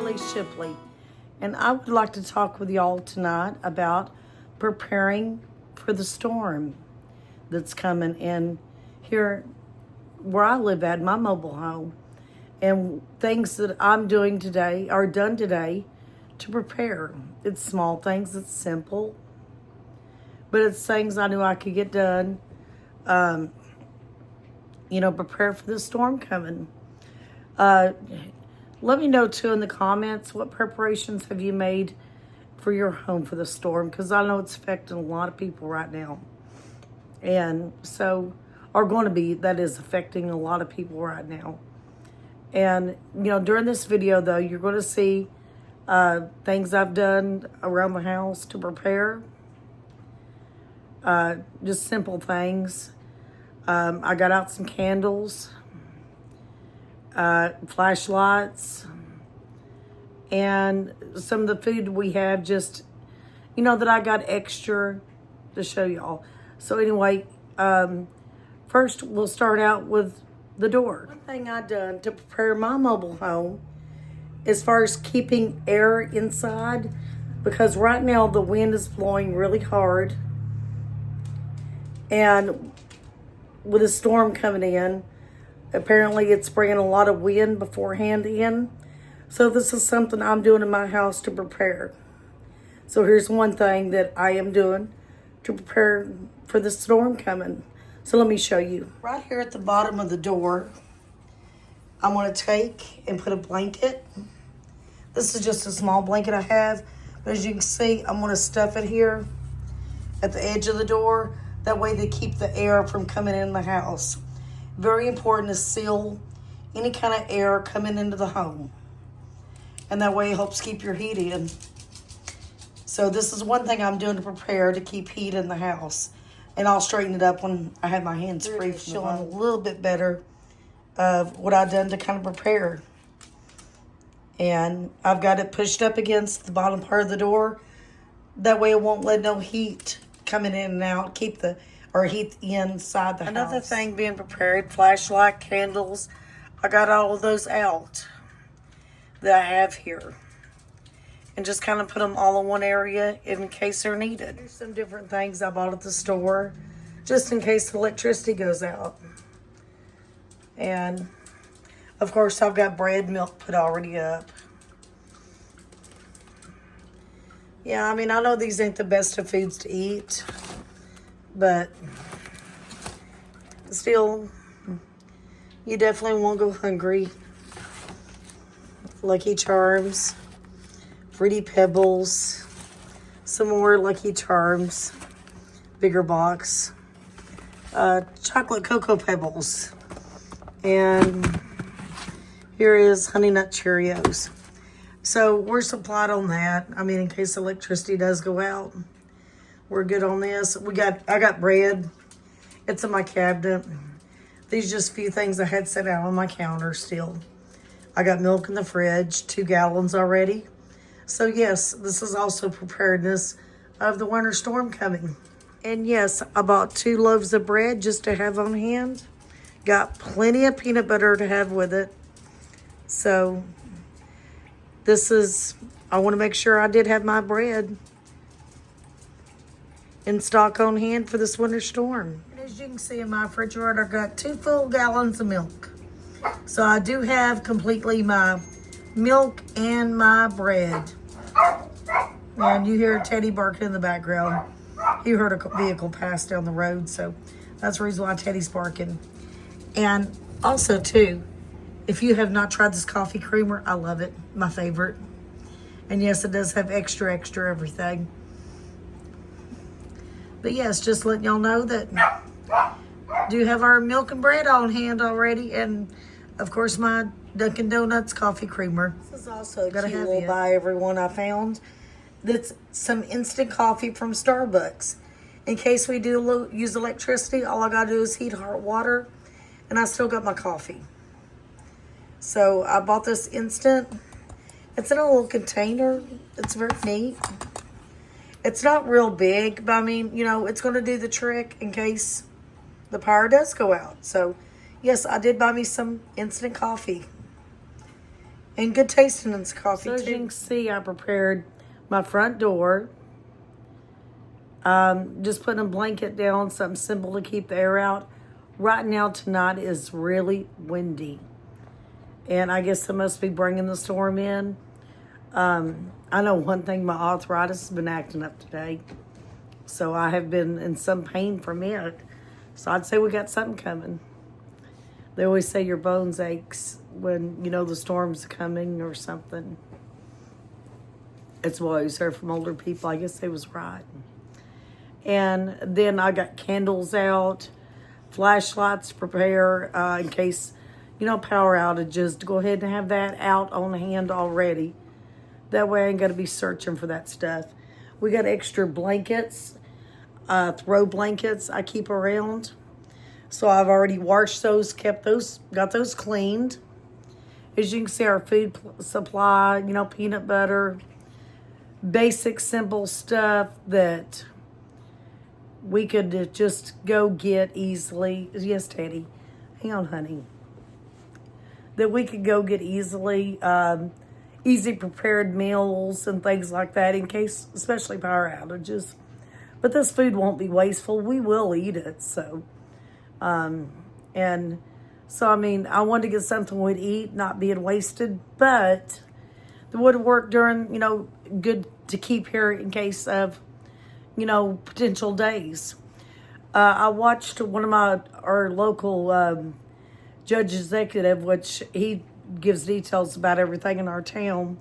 Shirley Shipley, and I would like to talk with y'all tonight about preparing for the storm that's coming in here where I live at, my mobile home, and things that I'm doing today or done today to prepare. It's small things, it's simple, but it's things I knew I could get done, prepare for the storm coming. Let me know too in the comments, what preparations have you made for your home for the storm? Because I know it's affecting a lot of people right now. And so, that is affecting a lot of people right now. And, during this video though, you're going to see things I've done around the house to prepare. Just simple things. I got out some candles, flashlights, and some of the food we have just, that I got extra to show y'all. So anyway, first we'll start out with the door. One thing I done to prepare my mobile home as far as keeping air inside, because right now the wind is blowing really hard, and with a storm coming in, apparently it's bringing a lot of wind beforehand in. So this is something I'm doing in my house to prepare. So here's one thing that I am doing to prepare for the storm coming. So let me show you. Right here at the bottom of the door, I'm going to take and put a blanket. This is just a small blanket I have. But as you can see, I'm going to stuff it here at the edge of the door. That way they keep the air from coming in the house. Very important to seal any kind of air coming into the home. And that way it helps keep your heat in. So this is one thing I'm doing to prepare to keep heat in the house. And I'll straighten it up when I have my hands free. Showing a little bit better of what I've done to kind of prepare. And I've got it pushed up against the bottom part of the door. That way it won't let no heat coming in and out, keep the heat inside the house. Another thing being prepared, flashlight, candles. I got all of those out that I have here. And just kind of put them all in one area in case they're needed. Here's some different things I bought at the store, just in case the electricity goes out. And, of course, I've got bread, milk put already up. Yeah, I mean, I know these ain't the best of foods to eat, but still, you definitely won't go hungry. Lucky Charms, Fruity Pebbles, some more Lucky Charms, bigger box, chocolate Cocoa Pebbles, and here is Honey Nut Cheerios. So we're supplied on that. I mean, in case electricity does go out, we're good on this. I got bread. It's in my cabinet. These just a few things I had set out on my counter still. I got milk in the fridge, 2 gallons already. So yes, this is also preparedness of the winter storm coming. And yes, I bought 2 loaves of bread just to have on hand. Got plenty of peanut butter to have with it. So I want to make sure I did have my bread in stock on hand for this winter storm. And as you can see in my refrigerator, I got 2 full gallons of milk. So I do have completely my milk and my bread. And you hear Teddy barking in the background. He heard a vehicle pass down the road, so that's the reason why Teddy's barking. And also too, if you have not tried this coffee creamer, I love it. My favorite. And yes, it does have extra everything. But yes, just letting y'all know that do have our milk and bread on hand already. And of course, my Dunkin' Donuts coffee creamer. This is also got a little buy everyone I found. That's some instant coffee from Starbucks. In case we do use electricity, all I gotta do is heat hot water, and I still got my coffee. So I bought this instant. It's in a little container. It's very neat. It's not real big, but I mean, it's going to do the trick in case the power does go out. So, yes, I did buy me some instant coffee. And good tasting in this coffee, So as too. you can see, I prepared my front door. Just putting a blanket down, something simple to keep the air out. Right now, tonight is really windy. And I guess they must be bringing the storm in. I know one thing, my arthritis has been acting up today. So I have been in some pain from it. So I'd say we got something coming. They always say your bones aches when, you know, the storm's coming or something. It's what I always heard from older people. I guess they was right. And then I got candles out, flashlights to prepare in case, you know, power outages, to go ahead and have that out on hand already. That way I ain't got to be searching for that stuff. We got extra blankets, throw blankets I keep around. So I've already washed those, got those cleaned. As you can see, our food supply, you know, peanut butter, basic, simple stuff that we could just go get easily. Yes, Teddy. Hang on, honey. That we could go get easily, easy prepared meals and things like that in case, especially power outages. But this food won't be wasteful. We will eat it, so. And so, I mean, I wanted to get something we'd eat, not being wasted, but that would work during, you know, good to keep here in case of, you know, potential days. I watched one of our local judge executive, which he gives details about everything in our town,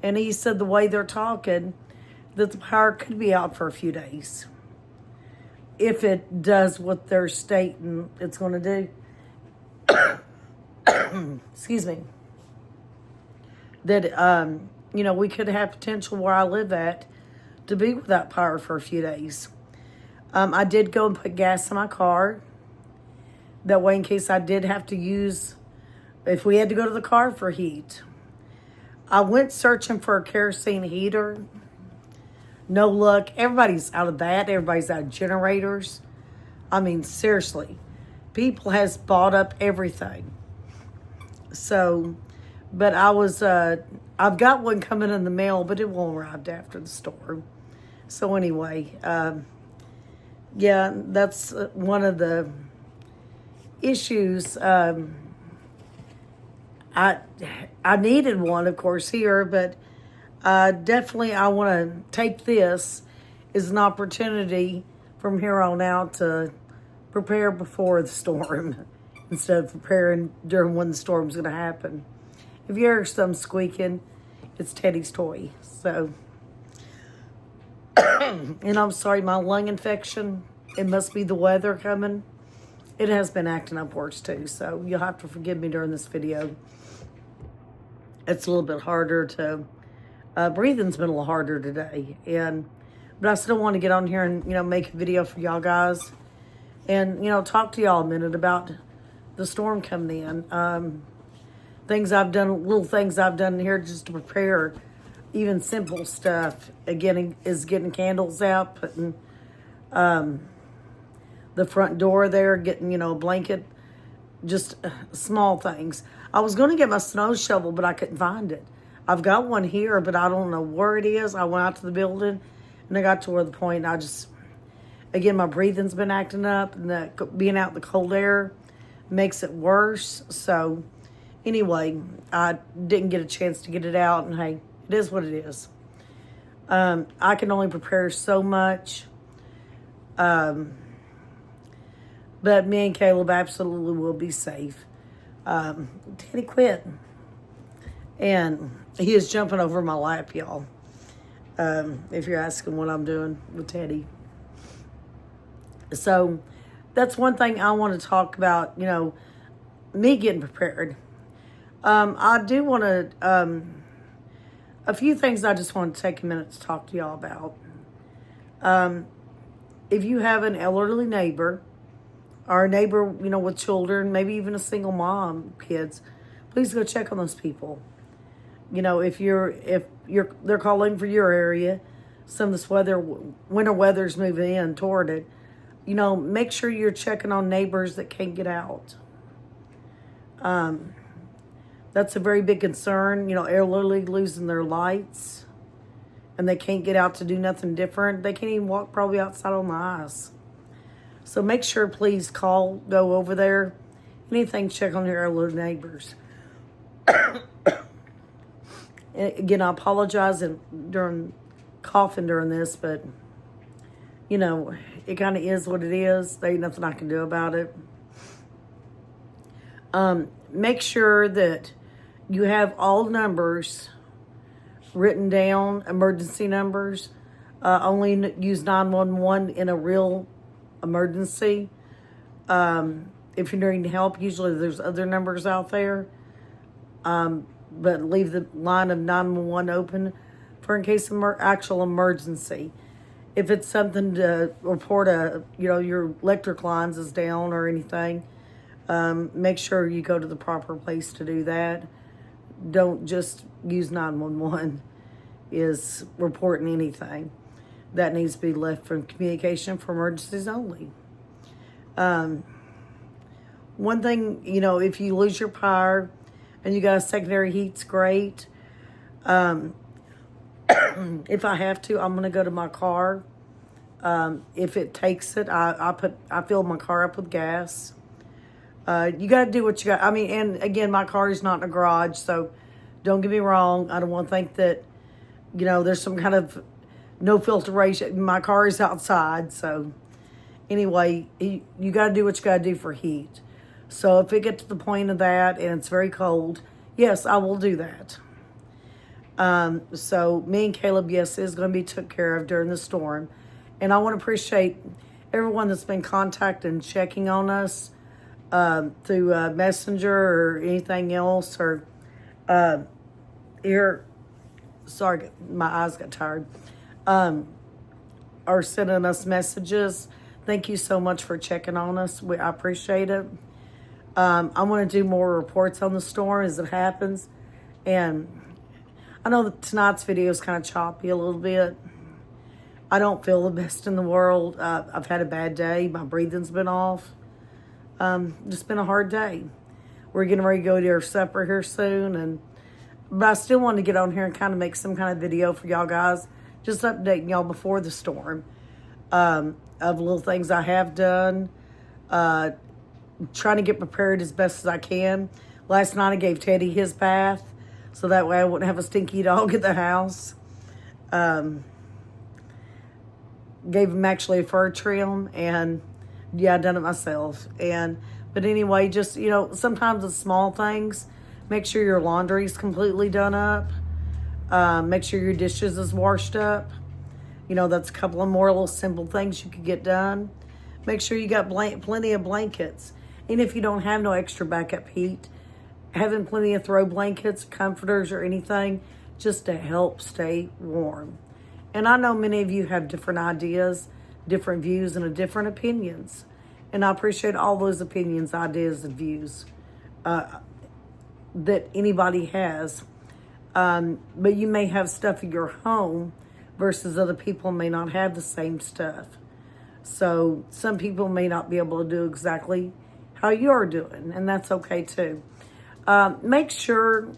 and he said the way they're talking, that the power could be out for a few days if it does what they're stating it's going to do. Excuse me. That, you know, we could have potential where I live at to be without power for a few days. I did go and put gas in my car. That way, in case I did have to use, if we had to go to the car for heat. I went searching for a kerosene heater. No luck. Everybody's out of that. Everybody's out of generators. I mean, seriously. People has bought up everything. So, but I've got one coming in the mail, but it won't arrive after the storm. So anyway, yeah, that's one of the issues. I needed one, of course, here, but definitely I want to take this as an opportunity from here on out to prepare before the storm instead of preparing during when the storm's going to happen. If you hear some squeaking, it's Teddy's toy. So, and I'm sorry, my lung infection, it must be the weather coming. It has been acting up worse too, so you'll have to forgive me during this video. It's a little bit harder to, breathing's been a little harder today. But I still want to get on here and, you know, make a video for y'all guys. And, you know, talk to y'all a minute about the storm coming in. Things I've done, little things I've done here just to prepare, even simple stuff. Again, is getting candles out, putting the front door there, getting, you know, a blanket, just small things. I was going to get my snow shovel, but I couldn't find it. I've got one here, but I don't know where it is. I went out to the building, and I got to where the point I just, again, my breathing's been acting up, and being out in the cold air makes it worse. So anyway, I didn't get a chance to get it out, and hey, it is what it is. I can only prepare so much. But me and Caleb absolutely will be safe. Teddy quit. And he is jumping over my lap, y'all. If you're asking what I'm doing with Teddy. So that's one thing I want to talk about, you know, me getting prepared. I do want to, a few things I just want to take a minute to talk to y'all about. If you have an elderly neighbor, or a neighbor, you know, with children, maybe even a single mom, kids, please go check on those people. You know, if they're calling for your area, some of this winter weather's moving in toward it, you know, make sure you're checking on neighbors that can't get out. That's a very big concern. You know, elderly losing their lights and they can't get out to do nothing different. They can't even walk probably outside on the ice. So make sure, please go over there. Anything, check on your elderly neighbors. Again, I apologize during coughing during this, but you know, it kind of is what it is. There ain't nothing I can do about it. Make sure that you have all numbers written down, emergency numbers. Only use 911 in a real emergency. If you're needing help, usually there's other numbers out there. But leave the line of 911 open for in case of actual emergency. If it's something to report your electric lines is down or anything, make sure you go to the proper place to do that. Don't just use 911 is reporting anything. That needs to be left for communication for emergencies only. One thing, if you lose your power and you got a secondary heat's great. If I have to, I'm going to go to my car. If it takes it, I fill my car up with gas. You got to do what you got. I mean, and again, my car is not in a garage, so don't get me wrong. I don't want to think that, there's some kind of no filtration. My car is outside, so anyway, you got to do what you got to do for heat. So if it gets to the point of that and it's very cold, yes, I will do that. So me and Caleb, yes, is going to be took care of during the storm. And I want to appreciate everyone that's been contacting and checking on us through Messenger or anything else. Or sorry, my eyes got tired. Or sending us messages. Thank you so much for checking on us. I appreciate it. I want to do more reports on the storm as it happens. And I know that tonight's video is kind of choppy a little bit. I don't feel the best in the world. I've had a bad day. My breathing's been off. Just been a hard day. We're getting ready to go to our supper here soon. But I still want to get on here and kind of make some kind of video for y'all guys. Just updating y'all before the storm. Of little things I have done. Trying to get prepared as best as I can. Last night I gave Teddy his bath. So that way I wouldn't have a stinky dog in the house. Gave him actually a fur trim. And yeah, I done it myself. But anyway, just, sometimes it's small things. Make sure your laundry's completely done up. Make sure your dishes is washed up. That's a couple of more little simple things you could get done. Make sure you got plenty of blankets. And if you don't have no extra backup heat, having plenty of throw blankets, comforters, or anything just to help stay warm. And I know many of you have different ideas, different views, and different opinions. And I appreciate all those opinions, ideas, and views that anybody has. But you may have stuff in your home versus other people may not have the same stuff. So some people may not be able to do exactly how you're doing, and that's okay too. Make sure,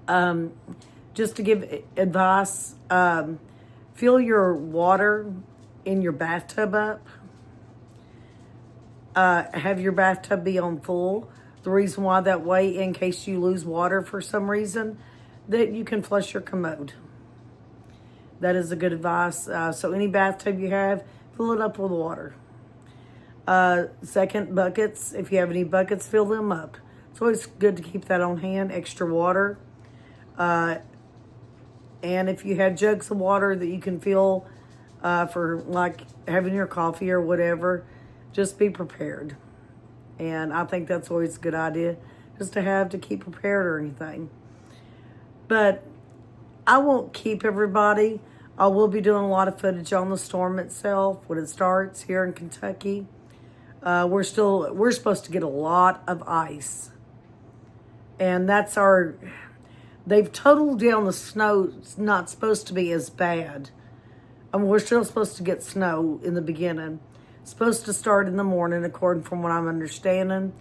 just to give advice, fill your water in your bathtub up. Have your bathtub be on full. The reason why that way, in case you lose water for some reason, that you can flush your commode. That is a good advice. So any bathtub you have, fill it up with water. Second, buckets. If you have any buckets, fill them up. It's always good to keep that on hand, extra water. And if you have jugs of water that you can fill for like having your coffee or whatever, just be prepared. And I think that's always a good idea, just to have to keep prepared or anything. But I won't keep everybody. I will be doing a lot of footage on the storm itself when it starts here in Kentucky. We're supposed to get a lot of ice. And they've totaled down the snow. It's not supposed to be as bad. We're still supposed to get snow in the beginning. It's supposed to start in the morning, according from what I'm understanding.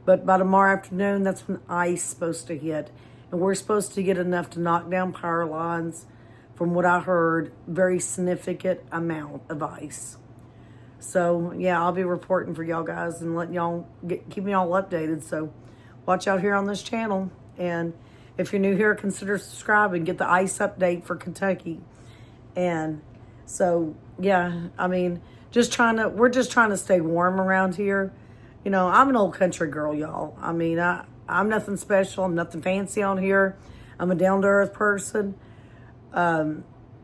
But by tomorrow afternoon, that's when ice is supposed to hit. And we're supposed to get enough to knock down power lines. From what I heard, very significant amount of ice. So, yeah, I'll be reporting for y'all guys and letting y'all keeping y'all updated. So, watch out here on this channel. And if you're new here, consider subscribing. Get the ice update for Kentucky. And so, yeah, I mean, we're just trying to stay warm around here. You know, I'm an old country girl, y'all. I mean, I'm nothing special. I'm nothing fancy on here. I'm a down-to-earth person.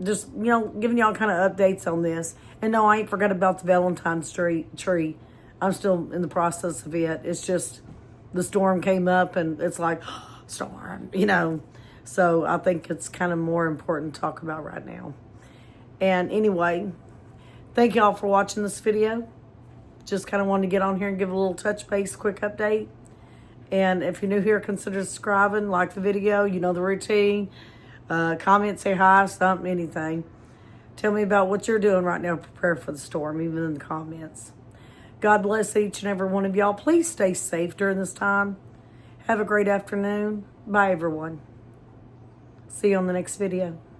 Just, you know, giving y'all kind of updates on this. And no, I ain't forgot about the Valentine's tree. I'm still in the process of it. It's just the storm came up and it's like, storm, you know. So I think it's kind of more important to talk about right now. And anyway, thank y'all for watching this video. Just kind of wanted to get on here and give a little touch base, quick update. And if you're new here, consider subscribing, like the video, you know the routine. Comment, say hi, something, anything. Tell me about what you're doing right now to prepare for the storm, even in the comments. God bless each and every one of y'all. Please stay safe during this time. Have a great afternoon. Bye, everyone. See you on the next video.